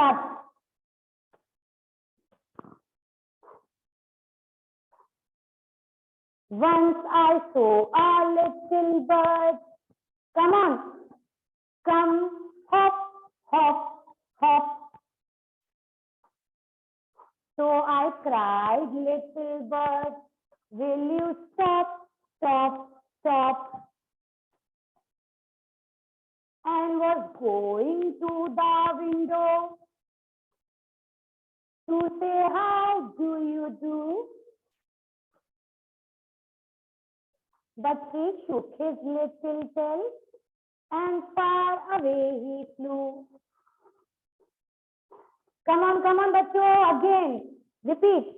Start. Once I saw a little bird. Come on. Come, hop, hop, hop. So I cried, little bird, will you stop, stop, stop? And was going to the window to say, how do you do? But he shook his little tail and far away he flew. Come on, bachcho, again. Repeat.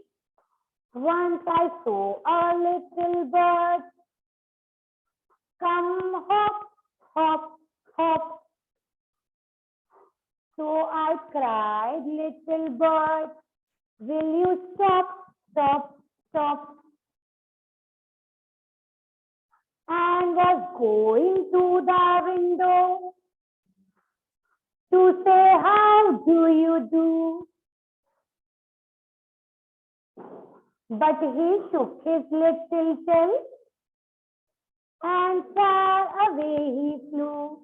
Once I saw a little bird. Come, hop, hop, hop. So I cried, little bird, will you stop, stop, stop? And was going to the window to say, how do you do? But he shook his little tail and far away he flew.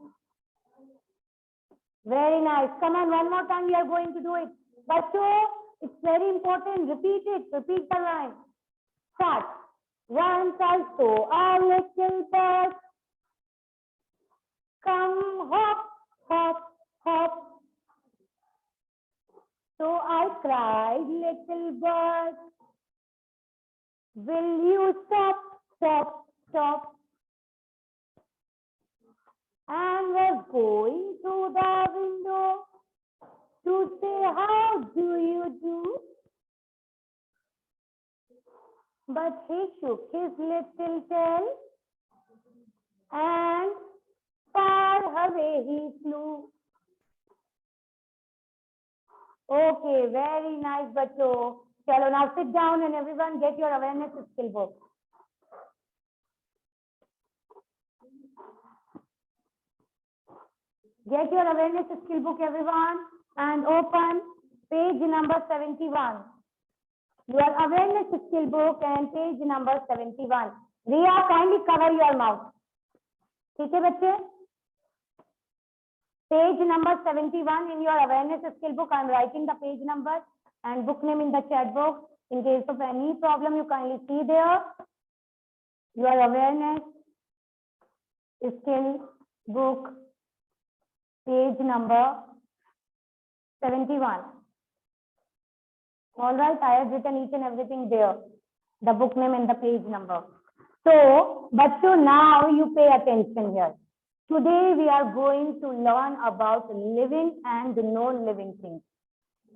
Very nice. Come on, one more time we are going to do it. Bachcho, it's very important. Repeat it. Repeat the line. Start. Once I saw a little bird. Come, hop, hop, hop. So I cried, little bird. Will you stop, stop, stop? And was going to the window to say, how do you do? But he shook his little tail and far away he flew. Okay, very nice, bachcho. Chalo, now sit down and everyone get your awareness skill book. Get your awareness skill book, everyone, and open page number 71. Your awareness skill book and page number 71. Riya, kindly cover your mouth. ठीक है बच्चे? Page number 71 in your awareness skill book. I am writing the page number and book name in the chat box. In case of any problem, you kindly see there. Your awareness skill book. Page number 71. All right, I have written each and everything there. The book name and the page number. So, bachcho, now you pay attention here. Today we are going to learn about living and non-living things.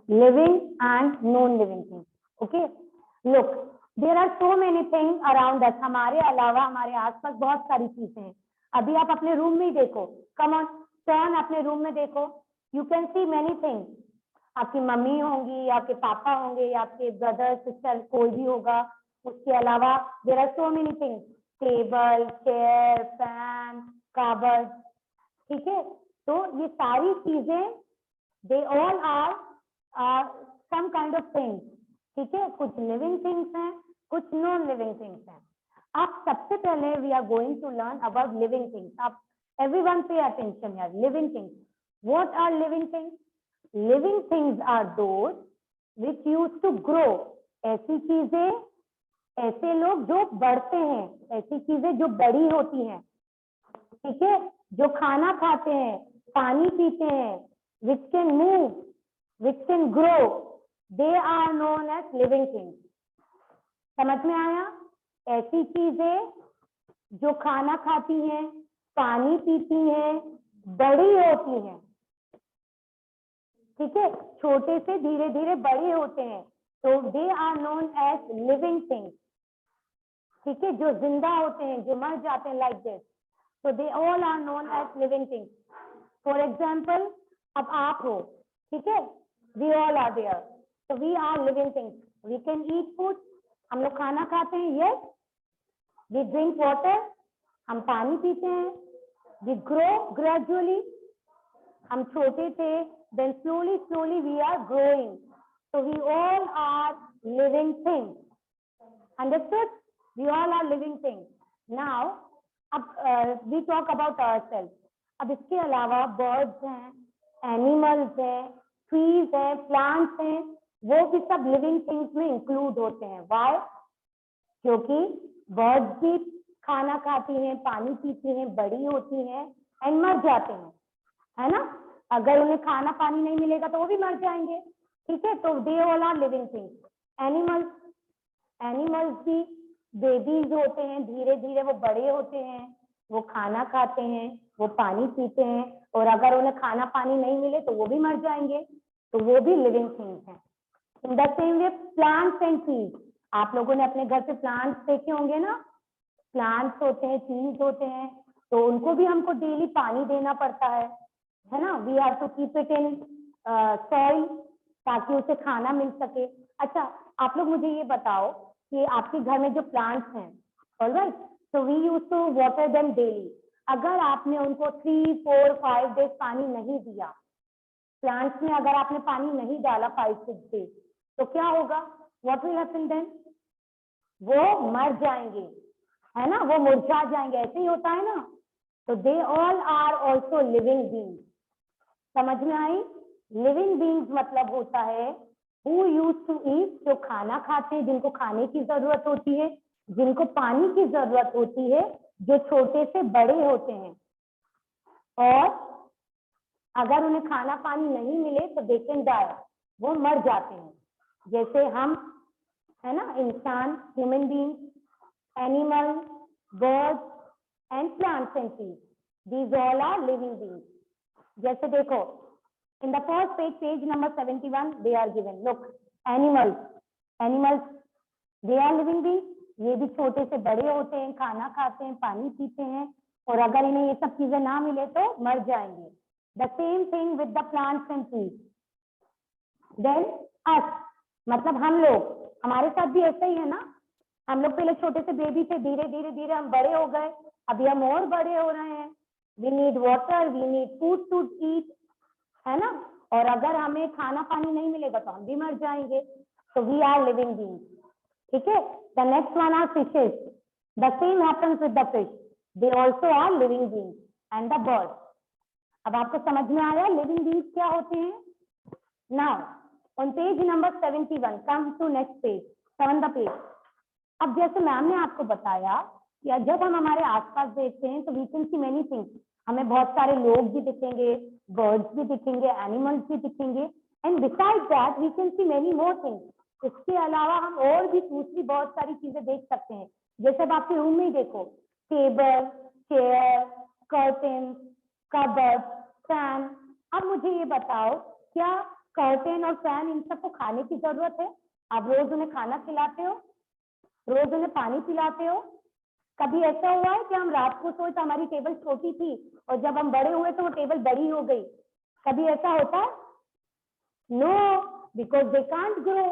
Living and non-living things. Okay? Look, there are so many things around us. हमारे अलावा हमारे आसपास बहुत सारी चीजें हैं. अभी आप अपने रूम में ही देखो. Come on. टर्न अपने रूम में देखो. You can see many things. आपकी मम्मी होंगी, आपके पापा होंगे, आपके ब्रदर सिस्टर कोई भी होगा. उसके अलावा there are so many things. Table, chair, fan, cupboard. ठीक है. तो ये सारी चीजें they all are some kind of things. ठीक है. कुछ लिविंग थिंग्स हैं, कुछ नॉन लिविंग थिंग्स हैं. अब सबसे पहले we are going to learn about living things. आप everyone pay attention here. Living things. What are living things? Living things are those which used to grow. ऐसी चीजें, ऐसे लोग जो बढ़ते हैं, ऐसी चीजें जो बड़ी होती हैं. ठीक है. जो खाना खाते हैं, पानी पीते हैं, which can move, which can grow, they are known as living things. समझ में आया? ऐसी चीजें जो खाना खाती हैं, पानी पीती हैं, बड़ी होती हैं. ठीक है. छोटे से धीरे धीरे बड़े होते हैं. तो they are known as living things. ठीक है. जो जिंदा होते हैं, जो मर जाते हैं, लाइक दिस. तो they all are known as living things. For example, अब आप हो. ठीक है. We all are there. तो we are living things. We can eat food. हम लोग खाना खाते हैं. यस. We drink water. हम पानी पीते हैं. We grow gradually. हम छोटे थे, then slowly we are growing. So we all are living things. Understood? We all are living things. Now, अब we talk about ourselves. अब इसके अलावा birds हैं, animals हैं, trees हैं, plants हैं, वो भी सब living things में include होते हैं. Why? क्योंकि birds भी खाना खाती हैं, पानी पीती हैं, बड़ी होती हैं एंड मर जाते हैं, है ना? अगर उन्हें खाना पानी नहीं मिलेगा तो वो भी मर जाएंगे. ठीक है, तो they all are living things. Animals भी बेबीज होते हैं, धीरे धीरे वो बड़े होते हैं, वो खाना खाते हैं, वो पानी पीते हैं, और अगर उन्हें खाना पानी नहीं मिले तो वो भी मर जाएंगे, तो वो भी लिविंग थिंग्स हैं. In the same way plants and trees. आप लोगों ने अपने घर पे प्लांट्स देखे होंगे ना. प्लांट्स होते हैं, ट्रीज होते हैं, तो उनको भी हमको डेली पानी देना पड़ता है ना. We have to keep it in soil ताकि उसे खाना मिल सके. अच्छा, आप लोग मुझे ये बताओ कि आपके घर में जो प्लांट्स हैं, alright, so we use to water them daily. अगर आपने उनको 3, 4, 5 डेज पानी नहीं दिया, प्लांट्स में अगर आपने पानी नहीं डाला 5, 6 डेज, तो क्या होगा? What will happen then? वो मर जाएंगे, है ना, वो मुरझा जाएंगे. ऐसे ही होता है ना. तो they all are also living beings. समझ में आई? लिविंग बीइंग्स मतलब होता है हु यूज टू ईट, जो खाना खाते हैं, जिनको खाने की जरूरत होती है, जिनको पानी की जरूरत होती है, जो छोटे से बड़े होते हैं, और अगर उन्हें खाना पानी नहीं मिले तो दे कैन डाई, वो मर जाते हैं. जैसे हम, है ना, इंसान, human being, animal, birds and plants and trees, these all are living beings. जैसे देखो, in the first page number 71, they are given. Look, animals, they are living beings. ये भी छोटे से बड़े होते हैं, खाना खाते हैं, पानी पीते हैं, और अगर इन्हें ये सब चीजें ना मिले तो मर जाएंगे. The same thing with the plants and trees. Then us, मतलब हम लोग, हमारे साथ भी ऐसा ही है ना. हम लोग पहले छोटे से बेबी थे, धीरे धीरे हम बड़े हो गए, अभी हम और बड़े हो रहे हैं. We need water, we need food to eat, है ना, और अगर हमें खाना पानी नहीं मिलेगा तो हम भी मर जाएंगे. तो वी आर लिविंग बीइंग्स. ठीक है. The next one are fishes. The same happens with the fish, they also are living beings. And the birds. अब आपको समझ में आ रहा है लिविंग बीइंग्स क्या होते हैं? Now on page number 71, come to next page, 7 the page. अब जैसे मैम ने आपको बताया कि जब हम हमारे आसपास देखते हैं तो we can see many things. हमें बहुत सारे लोग भी दिखेंगे, बर्ड्स भी दिखेंगे, एनिमल्स भी दिखेंगे, and beside that we can see many more things. इसके अलावा हम और भी दूसरी बहुत सारी चीजें देख सकते हैं. जैसे अब आपके रूम में ही देखो, table, chair, curtain, cupboard, fan. अब मुझे ये बताओ, क्या कर्टन और फैन इन सबको खाने की जरूरत है? आप रोज उन्हें खाना खिलाते हो, रोज उन्हें पानी पिलाते हो? कभी ऐसा हुआ है कि हम रात को सोए तो हमारी टेबल छोटी थी और जब हम बड़े हुए तो वो टेबल बड़ी हो गई? कभी ऐसा होता है? No, because they can't grow.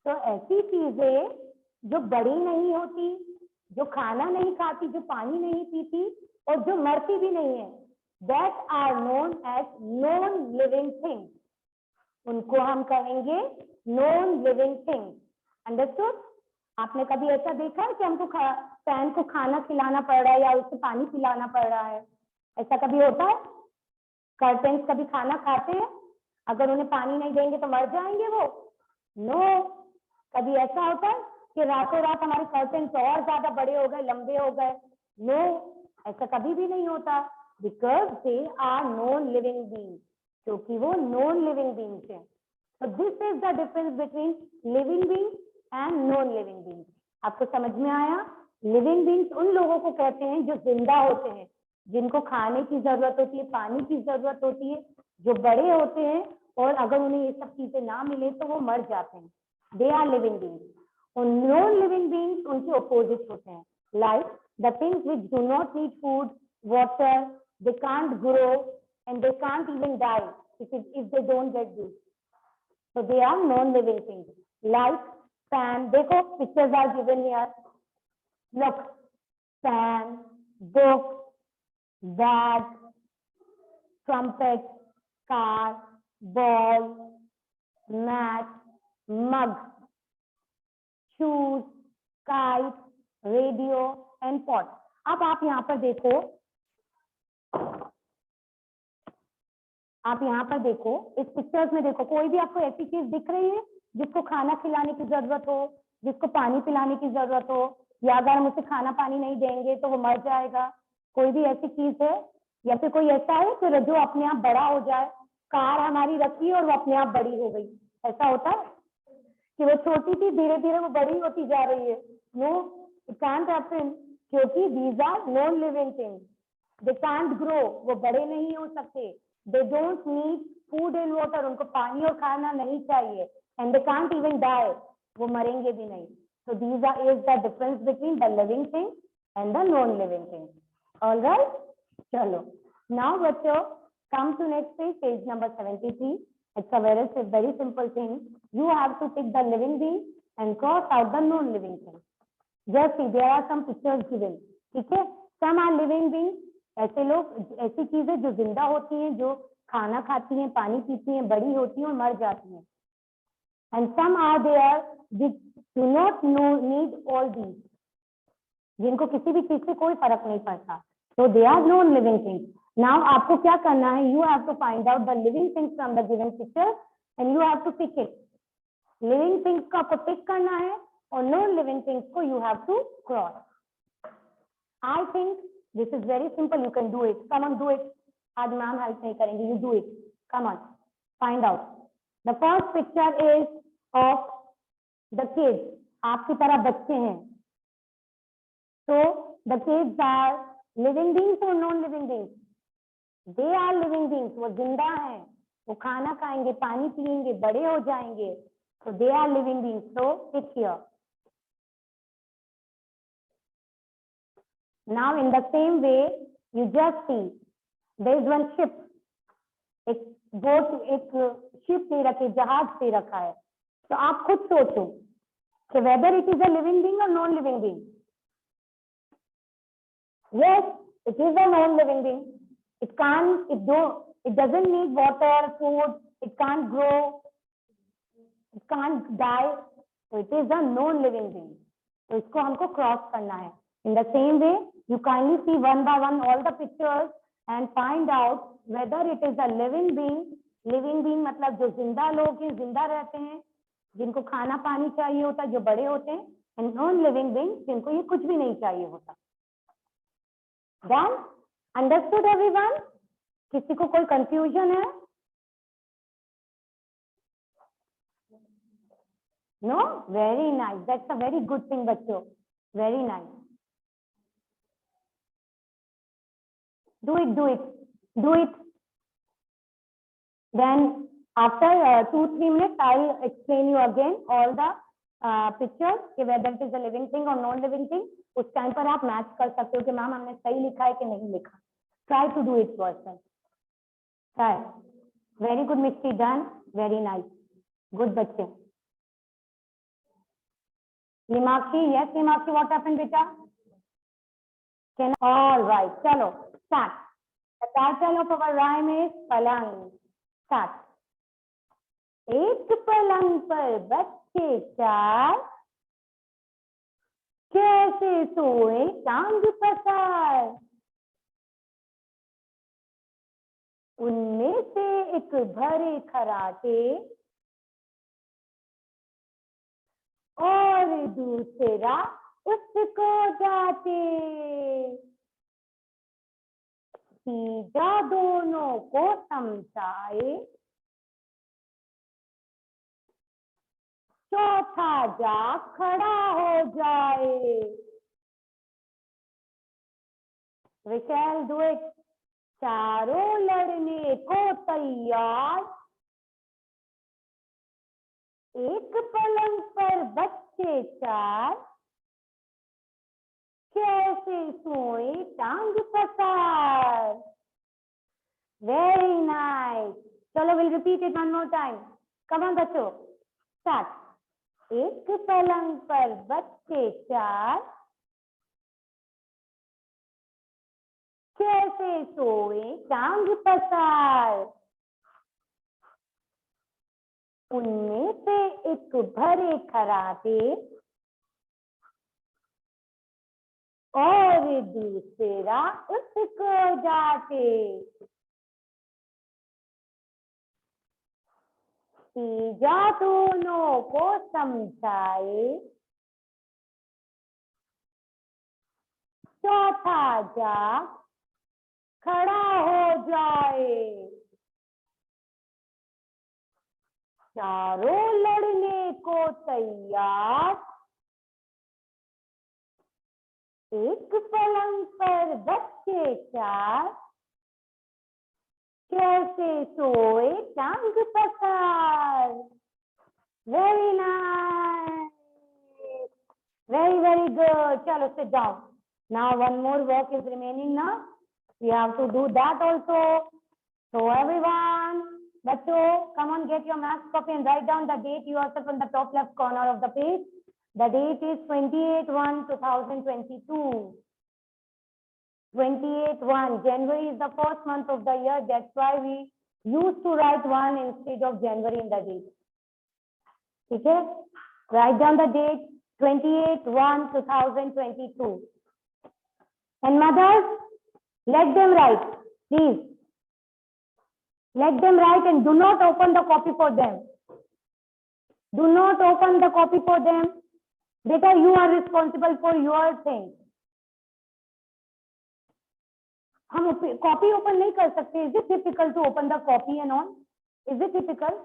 तो ऐसी चीजें जो बड़ी नहीं होती, जो खाना नहीं खाती, जो पानी नहीं पीती और जो मरती भी नहीं है, that are known as non living things. उनको हम कहेंगे नॉन लिविंग थिंग्स. अंडरस्टूड? आपने कभी ऐसा देखा है कि हमको फैन को खाना खिलाना पड़ रहा है या उसे पानी पिलाना पड़ रहा है? ऐसा कभी होता है? कर्टन्स कभी खाना खाते हैं? अगर उन्हें पानी नहीं देंगे तो मर जाएंगे वो? नो. कभी ऐसा होता है कि रातों रात हमारे कर्टन्स और ज्यादा बड़े हो गए, लंबे हो गए? नो, ऐसा कभी भी नहीं होता. Because they are non living beings, क्योंकि वो नॉन लिविंग बीइंग्स हैं. So this is the difference between living beings and non living beings. आपको समझ में आया? लिविंग बीइंग्स उन लोगों को कहते हैं जो जिंदा होते हैं, जिनको खाने की जरूरत होती है, पानी की जरूरत होती है, जो बड़े होते हैं और अगर उन्हें ये सब चीजें ना मिले तो वो मर जाते हैं. They are living beings. और नॉन लिविंग बीइंग्स उनके अपोजिट होते हैं. Like the things which do not need food, water, they can't grow and they can't even die if they don't get this. So they are non-living things. Like fan, देखो pictures are given here. Look, fan, book, bag, trumpet, car, ball, mat, mug, shoes, kite, radio and pot. अब आप यहाँ पर देखो, आप यहाँ पर देखो, इस पिक्चर्स में देखो, कोई भी आपको ऐसी चीज दिख रही है जिसको खाना खिलाने की जरूरत हो, जिसको पानी पिलाने की जरूरत हो, या अगर हम उसे खाना पानी नहीं देंगे तो वो मर जाएगा? कोई भी ऐसी चीज है? या फिर कोई ऐसा है कि जो अपने आप बड़ा हो जाए? कार हमारी रखी और वो अपने आप बड़ी हो गई, ऐसा होता है कि वो छोटी थी धीरे धीरे वो बड़ी होती जा रही है? नो, इट कांट हैपन, क्योंकि these are non living things, they can't grow, वो बड़े नहीं हो सकते, they don't need food and water, उनको पानी और खाना नहीं चाहिए, and they can't even die, वो मरेंगे भी नहीं. So these are is the difference between the living thing and the non-living thing. All right? Chalo. Now, bachcho, come to next page, page number 73. It's a very simple thing. You have to pick the living being and cross out the non-living thing. Just see, there are some pictures given. ठीक है? Some are living beings. ऐसे लोग, ऐसी चीजें जो जिंदा होती हैं, जो खाना खाती हैं, पानी पीती हैं, बड़ी होती हैं और मर जाती हैं. And some are there which do not need all these, जिनको किसी भी चीज से कोई फर्क नहीं पड़ता. So they are non-living things. Now आपको क्या करना है? You have to find out the living things from the given picture and you have to pick it. Living things को आपको pick करना है और non-living things को you have to cross. I think this is very simple. You can do it. Come on, do it. आज ma'am help नहीं करेंगे. You do it. Come on, find out. The first picture is of the kids. आपकी तरह बच्चे हैं. So the kids are living beings or non-living beings? They are living beings. वो जिंदा हैं, वो खाना खाएंगे, पानी पिएंगे, बड़े हो जाएंगे. So they are living beings. So pick here. Now in the same way, you just see there is one ship. एक बोट, एक शिप दे रखी, जहाज दे रखा है. तो आप खुद सोचो कि whether it is a living being or non-living being. Yes, it is a non-living being. It can't, it doesn't need water, food, it can't grow, it can't die. So it is a non-living being. तो इसको हमको cross करना है. In the same way, you kindly see one by one all the pictures and find out whether it is a living being. Living being मतलब जो जिंदा लोग हैं, जिंदा रहते हैं, जिनको खाना पानी चाहिए होता है, जो बड़े होते हैं, and non-living beings जिनको ये कुछ भी नहीं चाहिए होता. Done? Understood everyone? किसी को कोई confusion है? No? Very nice. That's a very good thing, बच्चों. Very nice. Do it, do it, do it. Then after 2-3 minutes, I'll explain you again all the pictures, whether it is a living thing or non-living thing. उस time पर आप match कर सकते हो कि ma'am हमने सही लिखा है कि नहीं लिखा. Try to do it yourself. Try. Very good, Mr. Done. Very nice. Good, बच्चे. Limakshi, yes, Limakshi, what happened, beta? Can all right. चलो, start. The title of our rhyme is पलंग. Start. एक पलंग पर बच्चे चार, कैसे सोए टांग पसार. उनमें से एक भरे खराटे और दूसरा उसको डांटे. तीजा दोनों को समझाए, चौथा जा खड़ा हो जाए. We shall do it. चारों लड़ने को तैयार, एक पलंग पर बच्चे चार, कैसे सोए टांग पसार. Very nice. चलो, we'll repeat it one more time. Come on बच्चों, start. एक पलंग पर बच्चे चार, कैसे सोए टांग पसार. उनमें से एक भरे खराटे और दूसरा उसको जाते। तीजा दोनों को समझाए, चौथा जा खड़ा हो जाए। चारों लड़ने को तैयार, एक पलंग पर बच्चे चार, कैसे सोए टांग पसार। Very nice, very good. चलो sit down. Now one more work is remaining now. We have to do that also. So everyone, बच्चों, come on, get your maths copy and write down the date yourself on the top left corner of the page. The date is 28/1/2022. 28/1. January is the first month of the year. That's why we used to write 1 instead of January in the date. Okay? Write down the date 28/1/2022. And mothers, let them write, please. Let them write and do not open the copy for them. Do not open the copy for them. Beta, you are responsible for your thing. हम copy open नहीं कर सकते. Is it difficult to open the copy and all? Is it difficult?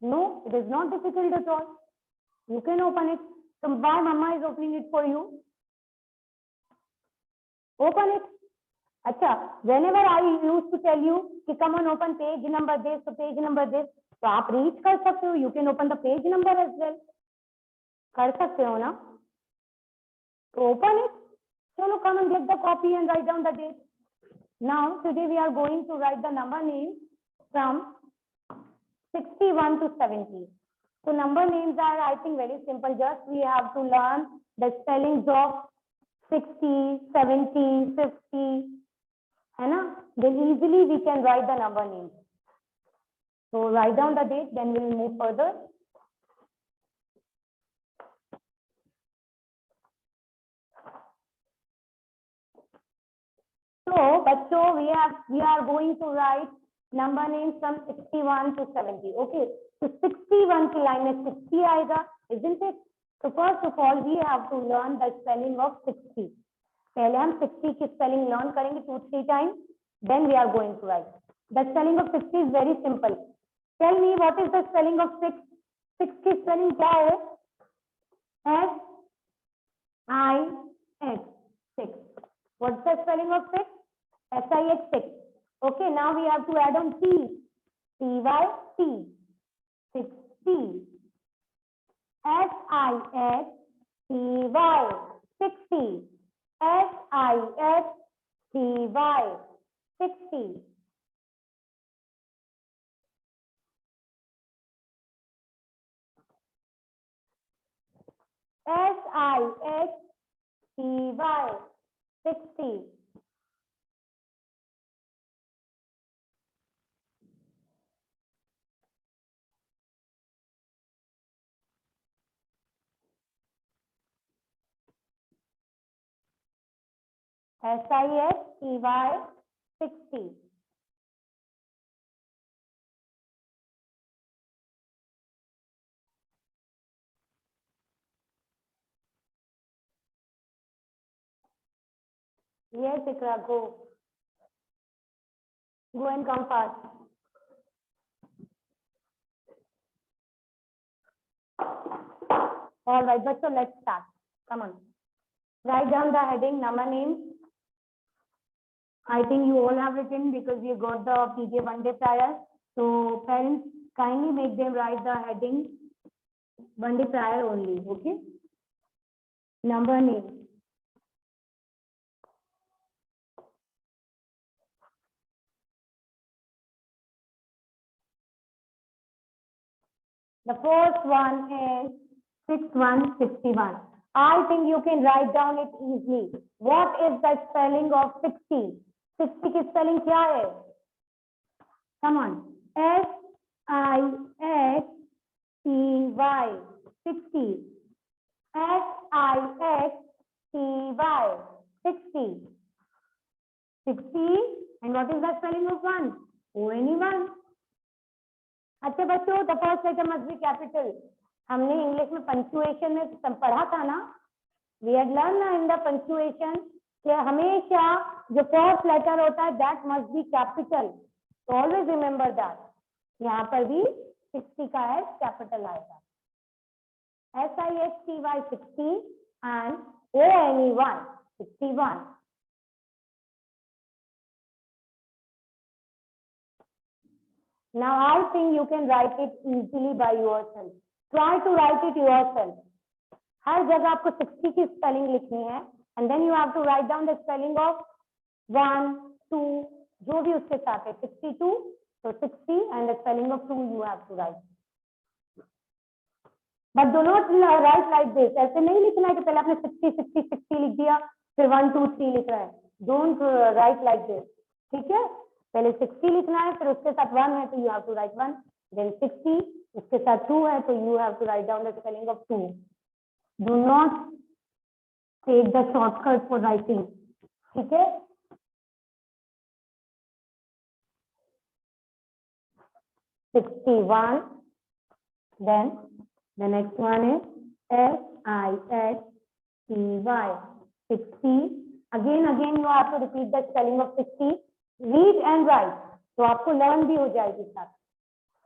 No, it is not difficult at all. You can open it. So why mama is opening it for you? Open it. अच्छा, whenever I used to tell you कि come on open page number this, so page number this, तो आप reach कर सकते हो. You can open the page number as well. कर सकते हो ना? So open it. चलो, come and get the copy and write down the date. Now today we are going to write the number names from 61 to 70. So number names are, I think, very simple. Just we have to learn the spellings of 60, 70, 50. है ना? Then easily we can write the number names. So write down the date, then we will move further. So बच्चों, we are going to write number names from 61 to 70. Okay. So 61 की line में 60 आएगा, isn't it? So first of all we have to learn the spelling of 60. पहले हम 60 की spelling learn करेंगे 2-3 times. Then we are going to write. The spelling of 60 is very simple. Tell me what is the spelling of 6? 6 की spelling क्या है? S-I-X, 6. What's the spelling of 6? S-I-X, 6. Okay, now we have to add on T. T-Y-T, 60. S-I-X-T-Y, 60. S-I-X-T-Y, 60. S-I-X-T-Y, 60. S-I-X-T-Y, 60. Yes, Ikra, go. Go and come fast. All right, but so let's start. Come on. Write down the heading, number names. I think you all have written because you got the PJ one day prior. So parents, kindly make them write the heading one day prior only, okay? Number names. The first one is 6161. I think you can write down it easily. What is the spelling of 60? 60 की spelling क्या है? Come on. S-I-X 60. SIXTY, 60. 60. And what is the spelling of 1? ONE1. अच्छे बच्चों, the first letter must be capital. हमने English में punctuation में पढ़ा था ना, we had learned in the punctuation कि हमेशा जो फर्स्ट लेटर होता है that must be capital. So always remember that. यहाँ पर भी 60 का है कैपिटल आएगा. SIXTY 60 and ONE1 61. Now I think you can write it easily by yourself. Try to write it yourself. हर जगह आपको 60 की स्पेलिंग लिखनी है and then you have to write down the spelling of 1, 2, जो भी उसके साथ है 62, so 60 and the spelling of 2 you have to write. But do not write like this. ऐसे नहीं लिखना है कि पहले आपने 60, 60, 60 लिख दिया फिर 1, 2, 3 लिख रहा है. Don't write like this. ठीक है, पहले 60 लिखना है फिर उसके साथ 1 है तो you have to write 1, then 60 उसके साथ 2 है तो you have to write down the spelling of 2. Do not take the shortcut for writing. ठीक है, $61. Then the next one is SIXTY 60. Again you have to repeat the spelling of 60. Read and write. तो आपको learn भी हो जाएगी साथ.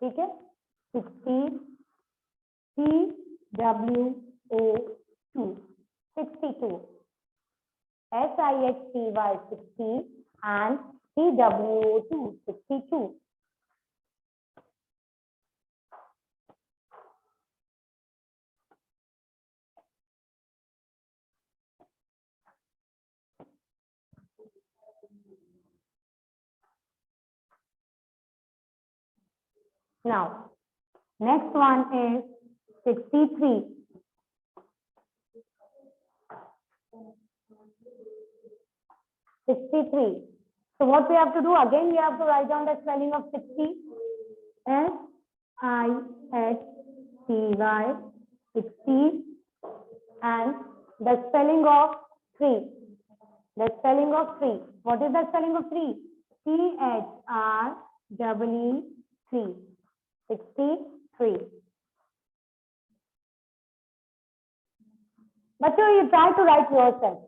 ठीक है, 60 CWO2 62. SIXTY 60 and CWO2 62. Now, next one is 63. 63. So what we have to do? Again, we have to write down the spelling of 60. SIXTY 60 and the spelling of 3. The spelling of 3. What is the spelling of 3? CHREE 63. बच्चों you try to write yourself.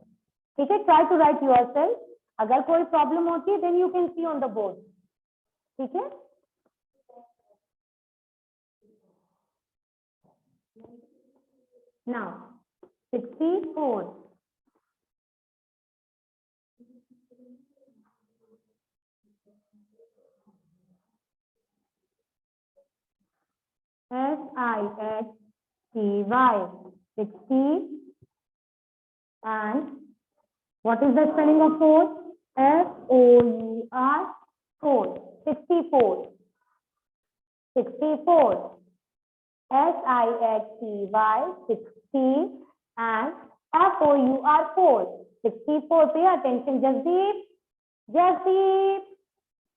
ठीक है, try to write yourself. अगर कोई problem होती है then you can see on the board. ठीक है, now 64. SIXTY 60 and what is the spelling of 4? FOUR 4. 64. 64. SIXTY 60 and FOUR 4. 64. Pay attention, Jasdeep.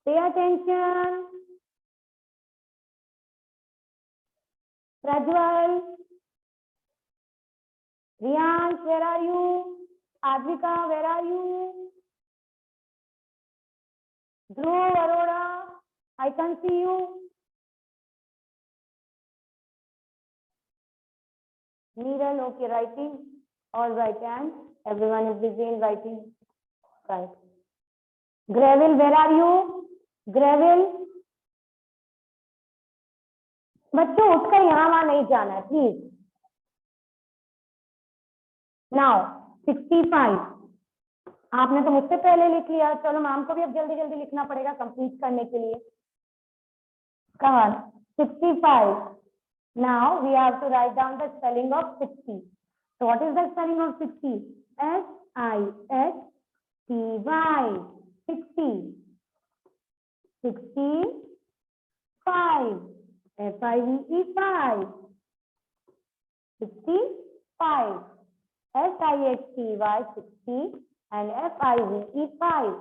Pay attention. Prajwal, Riyansh, where are you? Advika, where are you? Dhruv, Arora, I can see you. Neeral, okay, writing. All right, and everyone is busy in writing. Right. Gravel, where are you? Gravel. बच्चों उठकर यहाँ वहां नहीं जाना है please. Now 65. आपने तो मुझसे पहले लिख लिया, चलो मैम को भी अब जल्दी जल्दी लिखना पड़ेगा कंप्लीट करने के लिए. कहाँ 65. Now we have to write down the spelling of 60. So what is the spelling of 60? SIXTY 60. 65. FIVE 65. SIXTY 60 and FIVE 65.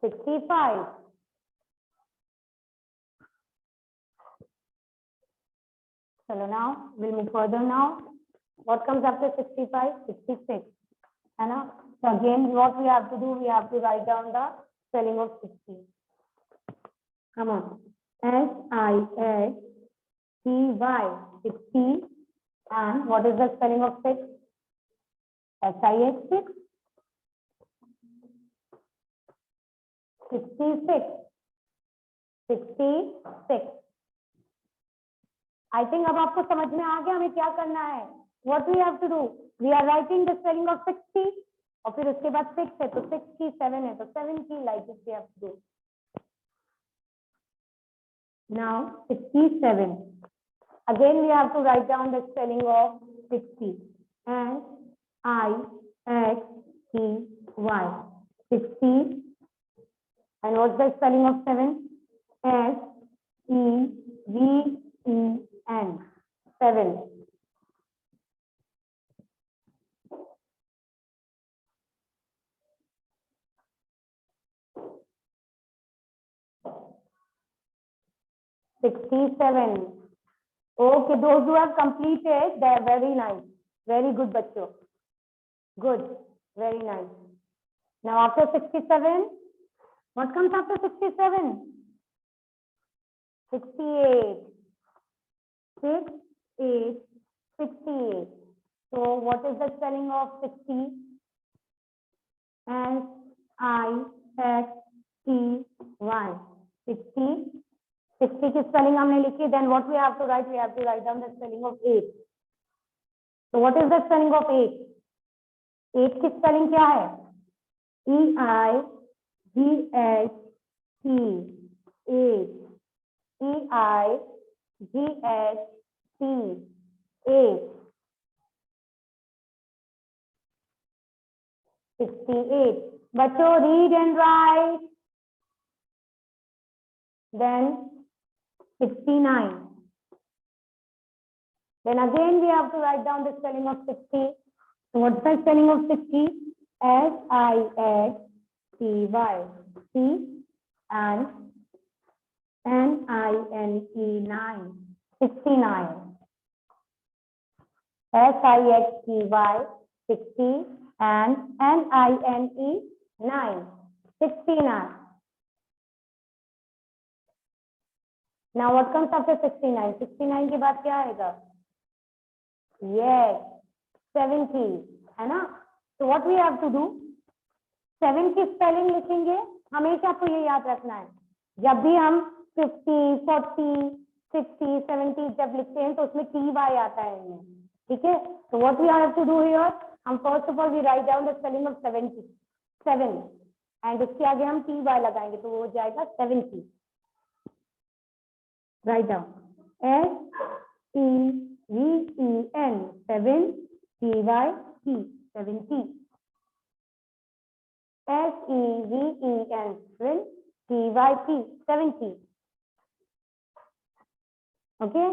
65. Chalo, now we'll move further now. What comes after 65? 66. है ना? So again, what we have to do? We have to write down the spelling of 60. Come on. S-I-X-T-Y, 60. And what is the spelling of 6? S-I-X, 6. 66. 66. I think अब आपको समझ में आ गया हमें क्या करना है. What we have to do? We are writing the spelling of 60 और फिर उसके बाद 6 है तो 6 की 7 है तो 7 की like this we have to do. Now 67. Again we have to write down the spelling of 60. S-I-X-T-Y. 60. And what's the spelling of 7? S-E-V-E-N. 7. Okay, those who have completed, they are very nice. Very good, bachcho. Good, very nice. Now after 67, what comes after 67? 68. 68. 68. So what is the spelling of 60? S-I-X-T-Y. 60. 60 की spelling हमने लिखी. Then what we have to write? We have to write down the spelling of 8. So what is the spelling of 8? 8 की spelling क्या है? E-I-G-H-T. 8. E-I-G-H-T. 8. 68. बच्चों read and write. Then 69. Then again we have to write down the spelling of 60. So what's the spelling of 60? S-I-X-T-Y. C and N-I-N-E 9. 69. S-I-X-T-Y 60 and N-I-N-E 9. 69. Now what comes after 69? 69 के बाद क्या आएगा? Yes, 70 है ना? So what we have to do? 7 की spelling लिखेंगे. हमेशा आपको ये याद रखना है. जब भी हम 50, 40, 60, 70 जब लिखते हैं तो उसमें TY आता है इनमें. ठीक है? So what we have to do here? हम first of all we write down the spelling of 70. 7 and उसके आगे हम TY लगाएंगे तो वो हो जाएगा 70. Write down S-E-V-E-N 7 T-Y-T 70. S-E-V-E-N 7 T-Y-T 70. Okay.